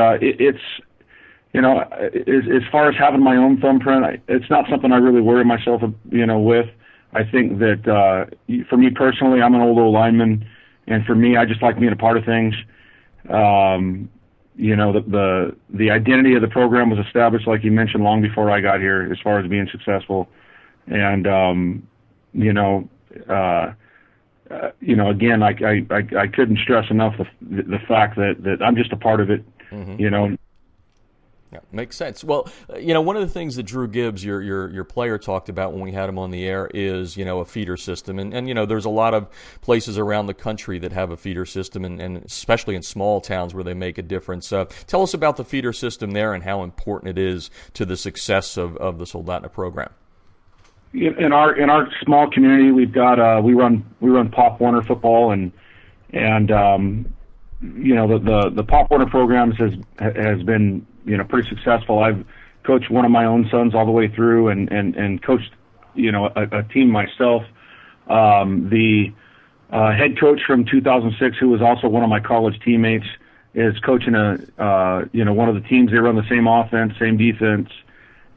It's as far as having my own thumbprint, it's not something I really worry myself, with. I think that for me personally, I'm an old lineman, and for me, I just like being a part of things. The identity of the program was established, like you mentioned, long before I got here, as far as being successful. And, again, I couldn't stress enough the fact that I'm just a part of it, Mm-hmm. Yeah, makes sense. Well, one of the things that Drew Gibbs, your player, talked about when we had him on the air is, a feeder system. And there's a lot of places around the country that have a feeder system, and especially in small towns where they make a difference. Tell us about the feeder system there and how important it is to the success of the Soldotna program. In our small community, we've got we run Pop Warner football, and the Pop Warner programs has been pretty successful. I've coached one of my own sons all the way through, and coached a team myself. The head coach from 2006, who was also one of my college teammates, is coaching one of the teams. They run the same offense, same defense,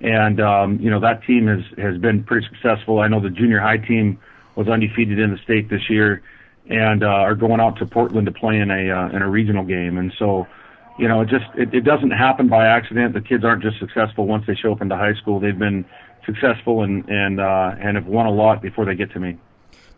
and that team has been pretty successful. I know the junior high team was undefeated in the state this year, and are going out to Portland to play in a regional game. And so, it doesn't happen by accident. The kids aren't just successful once they show up into high school. They've been successful and have won a lot before they get to me.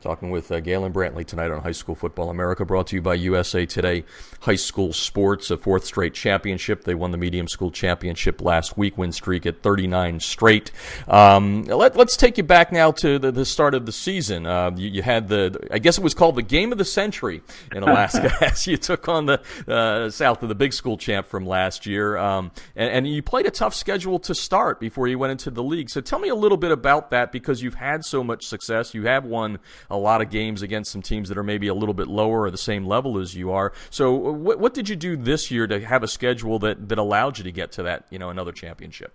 Talking with Galen Brantley tonight on High School Football America, brought to you by USA Today High School Sports, a 4th straight championship. They won the medium school championship last week, win streak at 39 straight. Let's take you back now to the start of the season. You had I guess it was called the Game of the Century in Alaska as you took on the south of the big school champ from last year. And you played a tough schedule to start before you went into the league. So tell me a little bit about that, because you've had so much success. You have won a lot of games against some teams that are maybe a little bit lower or the same level as you are. So what did you do this year to have a schedule that allowed you to get to that, another championship?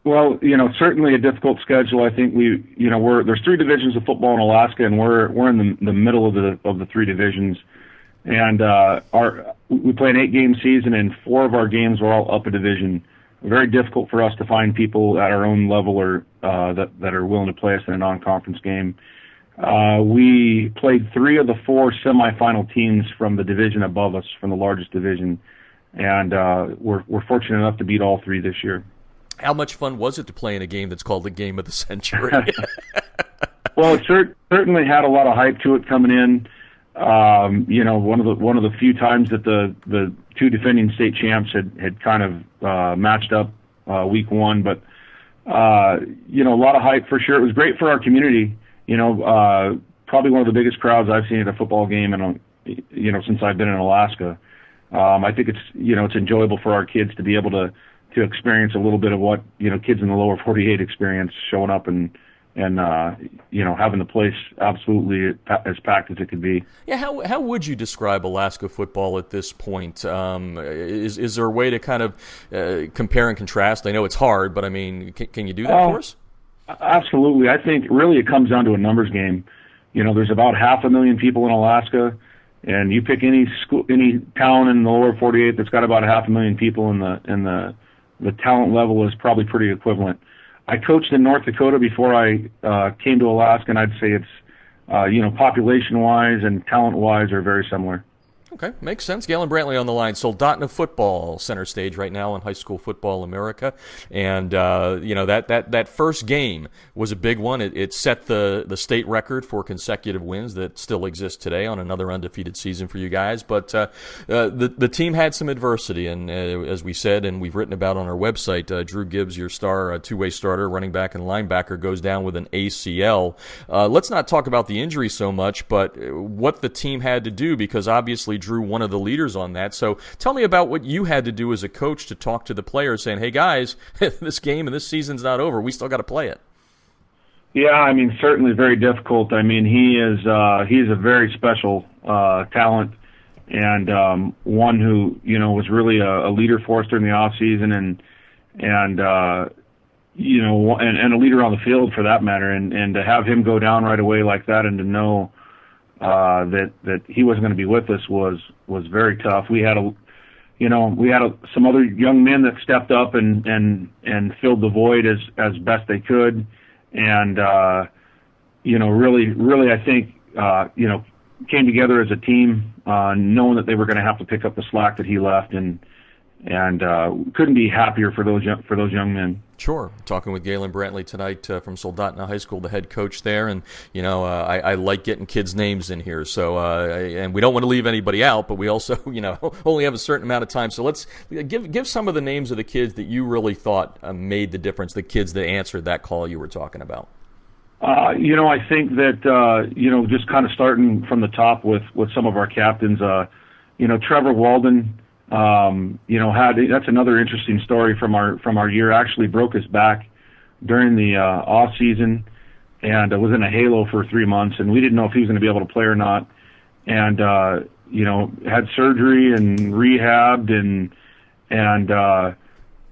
Well, certainly a difficult schedule. I think there's 3 divisions of football in Alaska, and we're in the middle of the 3 divisions. And we play an 8-game season, and 4 of our games were all up a division. Very difficult for us to find people at our own level or that are willing to play us in a non-conference game. We played 3 of the 4 semifinal teams from the division above us, from the largest division, and we're fortunate enough to beat all 3 this year. How much fun was it to play in a game that's called the Game of the Century? Well, it certainly had a lot of hype to it coming in. One of the few times that the 2 defending state champs had kind of matched up week 1, but a lot of hype for sure. It was great for our community. Probably one of the biggest crowds I've seen at a football game, and since I've been in Alaska. I think it's enjoyable for our kids to be able to experience a little bit of what kids in the lower 48 experience, showing up and having the place absolutely as packed as it could be. Yeah, how would you describe Alaska football at this point? Is there a way to kind of compare and contrast? I know it's hard, but I mean, can you do that for us? Absolutely. I think really it comes down to a numbers game. There's about 500,000 people in Alaska, and you pick any school, any town in the lower 48 that's got about 500,000 people, and the talent level is probably pretty equivalent. I coached in North Dakota before I came to Alaska, and I'd say it's population-wise and talent-wise are very similar. Okay, makes sense. Galen Brantley on the line. Soldotna football center stage right now in high school football America, and that first game was a big one. It set the state record for consecutive wins that still exists today on another undefeated season for you guys. But the team had some adversity, and as we said and we've written about on our website, Drew Gibbs, your star two-way starter, running back and linebacker, goes down with an ACL. Let's not talk about the injury so much, but what the team had to do, because obviously Drew, one of the leaders on that. So tell me about what you had to do as a coach to talk to the players saying, hey guys, this game and this season's not over. We still got to play it. Yeah, certainly very difficult. He's a very special talent, and one who, was really a leader for us during the off season, and a leader on the field for that matter. And to have him go down right away like that, and to know that he wasn't going to be with us was very tough. We had some other young men that stepped up and filled the void as best they could, and really I think came together as a team, knowing that they were going to have to pick up the slack that he left, and couldn't be happier for those young men. Sure. Talking with Galen Brantley tonight from Soldotna High School, the head coach there. And, I like getting kids' names in here. So, and we don't want to leave anybody out, but we also, only have a certain amount of time. So let's give some of the names of the kids that you really thought made the difference, the kids that answered that call you were talking about. I think that, just kind of starting from the top with some of our captains, Trevor Walden, that's another interesting story from our year. Actually broke his back during the off season, and was in a halo for 3 months, and we didn't know if he was going to be able to play or not. And had surgery and rehabbed, and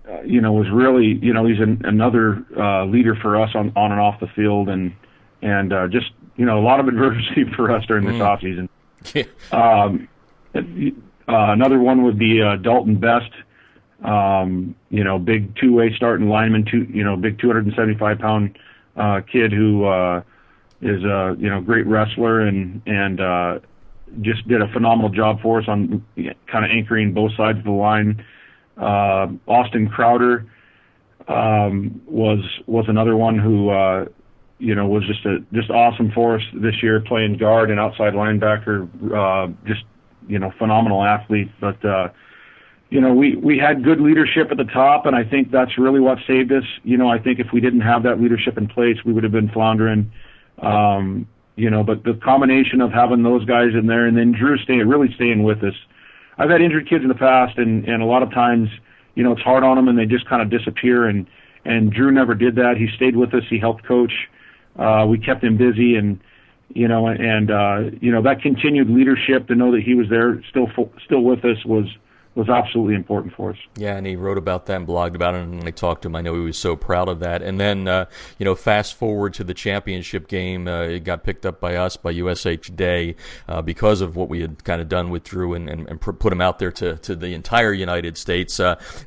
was really, he's another leader for us on and off the field, and just a lot of adversity for us during this off season. Another one would be Dalton Best, big two-way starting lineman, big 275-pound kid who is a great wrestler and just did a phenomenal job for us on kind of anchoring both sides of the line. Austin Crowder was another one who was just awesome for us this year, playing guard and outside linebacker. Just phenomenal athlete, but we had good leadership at the top, and I think that's really what saved us. I think if we didn't have that leadership in place, we would have been floundering. But the combination of having those guys in there, and then Drew really staying with us. I've had injured kids in the past, and a lot of times, it's hard on them and they just kind of disappear, and Drew never did that. He stayed with us. He helped coach. We kept him busy, and that continued leadership, to know that he was there still with us, was absolutely important for us. Yeah, and he wrote about that and blogged about it, and when I talked to him, I know he was so proud of that. And then, fast forward to the championship game, it got picked up by us, by USA Today, because of what we had kind of done with Drew and put him out there to the entire United States.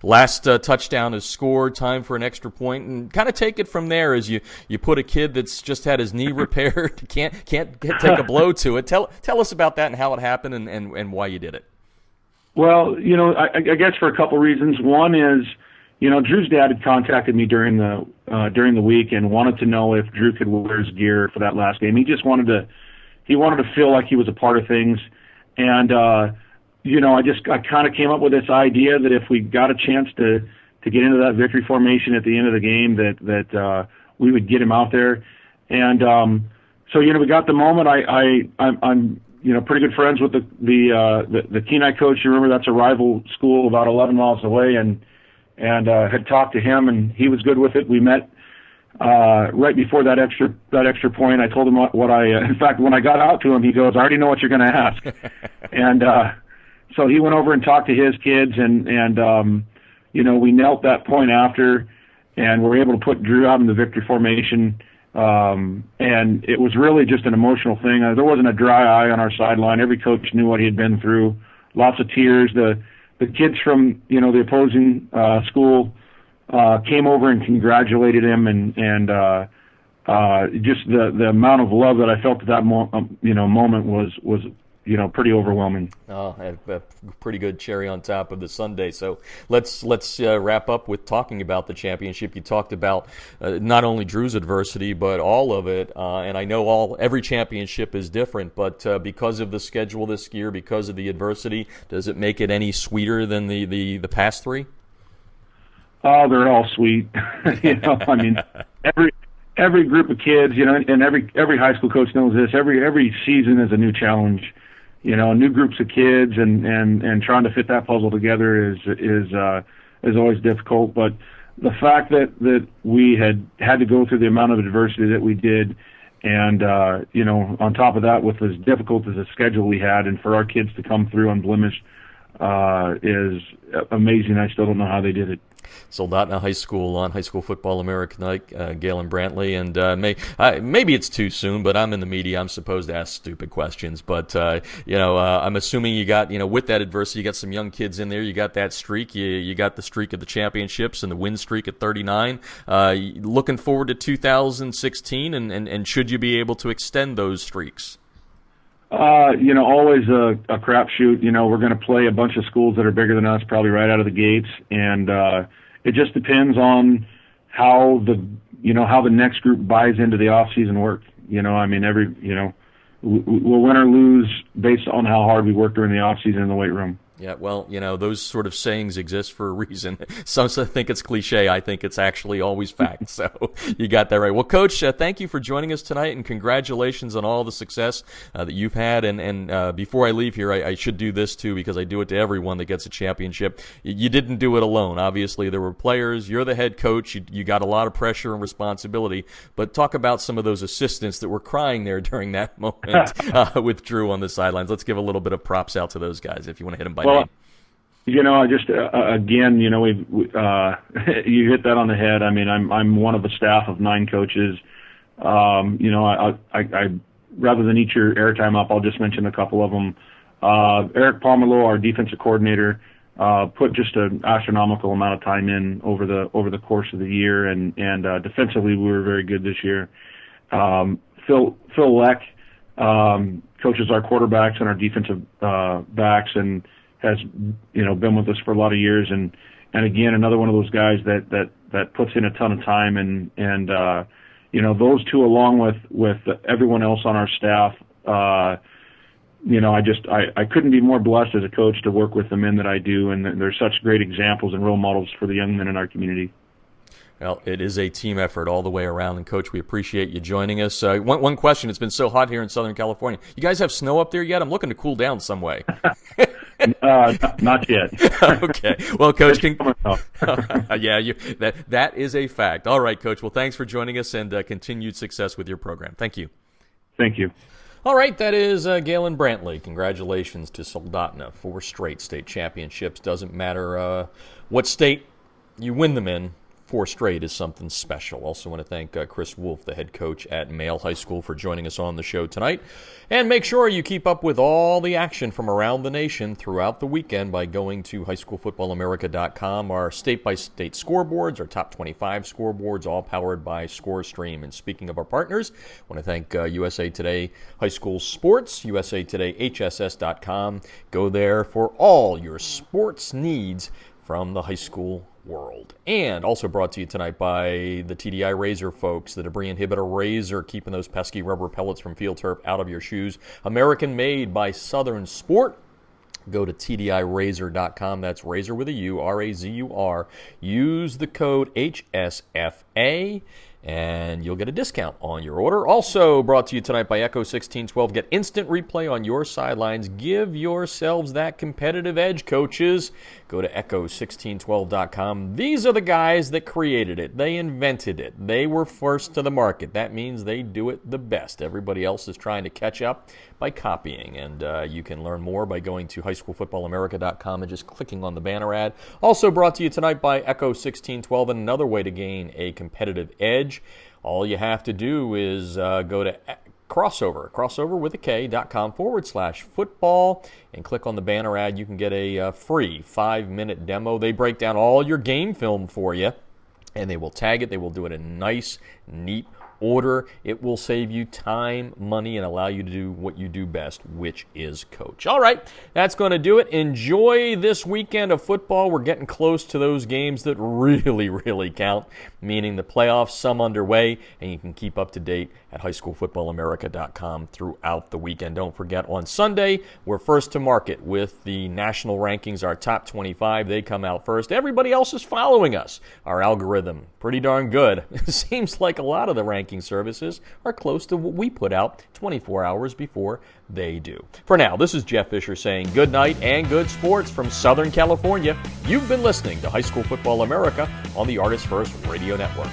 Last touchdown is scored, time for an extra point, and kind of take it from there as you put a kid that's just had his knee repaired, can't take a blow to it. Tell us about that and how it happened and why you did it. Well, I guess for a couple reasons. One is, Drew's dad had contacted me during the week and wanted to know if Drew could wear his gear for that last game. He just wanted to feel like he was a part of things. And, I kind of came up with this idea that if we got a chance to get into that victory formation at the end of the game, that we would get him out there. And, so, we got the moment. I'm pretty good friends with the Kenai coach. You remember that's a rival school about 11 miles away, and had talked to him, and he was good with it. We met right before that extra point. I told him what in fact, when I got out to him, he goes, "I already know what you're going to ask." And so he went over and talked to his kids, and we knelt that point after, and we're able to put Drew out in the victory formation. And it was really just an emotional thing. There wasn't a dry eye on our sideline. Every coach knew what he had been through. Lots of tears. The kids from the opposing school came over and congratulated him, and just the amount of love that I felt at that moment was pretty overwhelming. Oh, a pretty good cherry on top of the sundae. So let's wrap up with talking about the championship. You talked about not only Drew's adversity, but all of it. And I know every championship is different, but because of the schedule this year, because of the adversity, does it make it any sweeter than the past three? Oh, they're all sweet. I mean, every group of kids, and every high school coach knows this. Every season is a new challenge. New groups of kids, and trying to fit that puzzle together is always difficult. But the fact that we had to go through the amount of adversity that we did, and on top of that, with as difficult as the schedule we had, and for our kids to come through unblemished, is amazing. I still don't know how they did it. Soldotna High School on High School Football America tonight, Galen Brantley, and maybe it's too soon, but I'm in the media. I'm supposed to ask stupid questions, but I'm assuming you got with that adversity, you got some young kids in there. You got that streak. You got the streak of the championships and the win streak at 39. Looking forward to 2016, and should you be able to extend those streaks? Always a crapshoot. We're going to play a bunch of schools that are bigger than us, probably right out of the gates, and it just depends on how the next group buys into the off-season work. We'll win or lose based on how hard we work during the off-season in the weight room. Yeah, well, those sort of sayings exist for a reason. Some think it's cliche. I think it's actually always fact. So you got that right. Well, Coach, thank you for joining us tonight, and congratulations on all the success that you've had. And before I leave here, I should do this too, because I do it to everyone that gets a championship. You didn't do it alone. Obviously, there were players. You're the head coach. You got a lot of pressure and responsibility. But talk about some of those assistants that were crying there during that moment with Drew on the sidelines. Let's give a little bit of props out to those guys if you want to hit them by name. I just again, you hit that on the head. I mean, I'm one of a staff of 9 coaches. I rather than eat your airtime up, I'll just mention a couple of them. Eric Pomerleau, our defensive coordinator, put just an astronomical amount of time in over the course of the year, and defensively we were very good this year. Phil Leck coaches our quarterbacks and our defensive backs, and has been with us for a lot of years, and again, another one of those guys that puts in a ton of time, and those two, along with everyone else on our staff, I couldn't be more blessed as a coach to work with the men that I do, and they're such great examples and role models for the young men in our community. Well, it is a team effort all the way around, and Coach, we appreciate you joining us. One question: it's been so hot here in Southern California. You guys have snow up there yet? I'm looking to cool down some way. Not yet. Okay. Well, Coach, yeah, that is a fact. All right, Coach. Well, thanks for joining us, and continued success with your program. Thank you. Thank you. All right, that is Galen Brantley. Congratulations to Soldotna. 4 straight state championships. Doesn't matter what state you win them in. 4 straight is something special. Also want to thank Chris Wolfe, the head coach at Male High School, for joining us on the show tonight. And make sure you keep up with all the action from around the nation throughout the weekend by going to highschoolfootballamerica.com. Our state-by-state scoreboards, our top 25 scoreboards, all powered by ScoreStream. And speaking of our partners, I want to thank USA Today High School Sports, USA Today HSS.com. Go there for all your sports needs from the high school world. And also brought to you tonight by the TDI Razor folks, the debris inhibitor razor, keeping those pesky rubber pellets from field turf out of your shoes. American made by Southern Sport. Go to TDIRazor.com. That's razor with a U, R-A-Z-U-R. Use the code HSFA and you'll get a discount on your order. Also brought to you tonight by Echo 1612. Get instant replay on your sidelines. Give yourselves that competitive edge, coaches. Go to echo1612.com. These are the guys that created it. They invented it. They were first to the market. That means they do it the best. Everybody else is trying to catch up by copying, and you can learn more by going to highschoolfootballamerica.com and just clicking on the banner ad. Also brought to you tonight by Echo 1612, and another way to gain a competitive edge. All you have to do is go to crossover with a K.com/football and click on the banner ad. You can get a free 5-minute demo. They break down all your game film for you, and they will tag it. They will do it in a nice, neat order. It will save you time, money, and allow you to do what you do best, which is coach. All right, that's going to do it. Enjoy this weekend of football. We're getting close to those games that really, really count, meaning the playoffs, some underway, and you can keep up to date at highschoolfootballamerica.com throughout the weekend. Don't forget, on Sunday, we're first to market with the national rankings, our top 25. They come out first. Everybody else is following us. Our algorithm, pretty darn good. It seems like a lot of the ranking services are close to what we put out 24 hours before they do. For now, this is Jeff Fisher saying good night and good sports from Southern California. You've been listening to High School Football America on the Artist First Radio Network.